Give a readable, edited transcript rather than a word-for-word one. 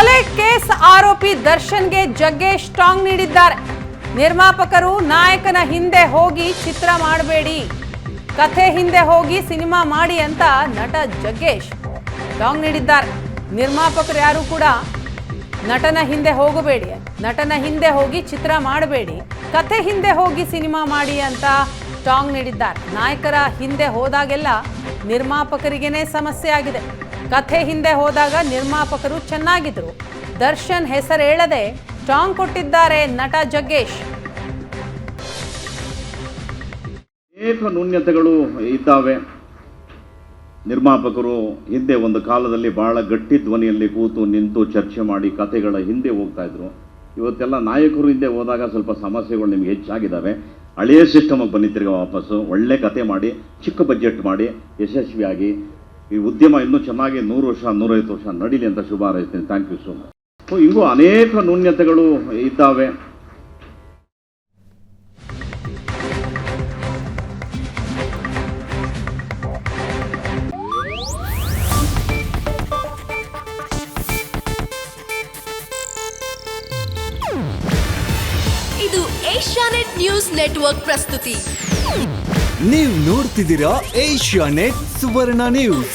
ಕೊಲೆ ಕೇಸ್ ಆರೋಪಿ ದರ್ಶನ್ಗೆ ಜಗ್ಗೇಶ್ ಟಾಂಗ್ ನೀಡಿದ್ದಾರೆ. ನಿರ್ಮಾಪಕರು ನಾಯಕನ ಹಿಂದೆ ಹೋಗಿ ಚಿತ್ರ ಮಾಡಬೇಡಿ, ಕಥೆ ಹಿಂದೆ ಹೋಗಿ ಸಿನಿಮಾ ಮಾಡಿ ಅಂತ ನಟ ಜಗ್ಗೇಶ್ ಟಾಂಗ್ ನೀಡಿದ್ದಾರೆ. ನಿರ್ಮಾಪಕರು ಯಾರು ಕೂಡ ನಟನ ಹಿಂದೆ ಹೋಗಬೇಡಿ, ನಟನ ಹಿಂದೆ ಹೋಗಿ ಚಿತ್ರ ಮಾಡಬೇಡಿ, ಕಥೆ ಹಿಂದೆ ಹೋಗಿ ಸಿನಿಮಾ ಮಾಡಿ ಅಂತ ಟಾಂಗ್ ನೀಡಿದ್ದಾರೆ. ನಾಯಕರ ಹಿಂದೆ ಹೋದಾಗೆಲ್ಲ ನಿರ್ಮಾಪಕರಿಗೇನೆ ಸಮಸ್ಯೆ ಆಗಿದೆ. ಕಥೆ ಹಿಂದೆ ಹೋದಾಗ ನಿರ್ಮಾಪಕರು ಚೆನ್ನಾಗಿದ್ರು. ದರ್ಶನ್ ಹೆಸರು ಹೇಳದೆ ಟಾಂಗ್ ಕೊಟ್ಟಿದ್ದಾರೆ ನಟ ಜಗ್ಗೇಶ್. ಅನೇಕ ನ್ಯೂನ್ಯತೆಗಳು ಇದ್ದಾವೆ. ನಿರ್ಮಾಪಕರು ಹಿಂದೆ ಒಂದು ಕಾಲದಲ್ಲಿ ಬಹಳ ಗಟ್ಟಿ ಧ್ವನಿಯಲ್ಲಿ ಕೂತು ನಿಂತು ಚರ್ಚೆ ಮಾಡಿ ಕಥೆಗಳ ಹಿಂದೆ ಹೋಗ್ತಾ ಇದ್ರು. ಇವತ್ತೆಲ್ಲ ನಾಯಕರು ಹಿಂದೆ ಹೋದಾಗ ಸ್ವಲ್ಪ ಸಮಸ್ಯೆಗಳು ನಿಮ್ಗೆ ಹೆಚ್ಚಾಗಿದ್ದಾವೆ. ಹಳೆಯ ಸಿಸ್ಟಮಿಗೆ ಬನ್ನಿ, ತಿರ್ಗ ವಾಪಸ್ಸು ಒಳ್ಳೆ ಕತೆ ಮಾಡಿ, ಚಿಕ್ಕ ಬಜೆಟ್ ಮಾಡಿ, ಯಶಸ್ವಿಯಾಗಿ ಈ ಉದ್ಯಮ ಇನ್ನೂ ಚೆನ್ನಾಗಿ 100 ವರ್ಷ 150 ವರ್ಷ ನಡೀಲಿ ಅಂತ ಶುಭ ಹಾರೈಸ್ತೀನಿ. Thank you so much. ಹಿಂಗೂ ಅನೇಕ ನ್ಯೂನ್ಯತೆಗಳು ಇದ್ದಾವೆ. ಇದು ಏಷ್ಯಾನೆಟ್ ನ್ಯೂಸ್ ನೆಟ್ವರ್ಕ್ ಪ್ರಸ್ತುತಿ. ನೀವು ನೋಡ್ತಿದ್ದೀರಾ ಏಷ್ಯಾನೆಟ್ ಸುವರ್ಣ ನ್ಯೂಸ್.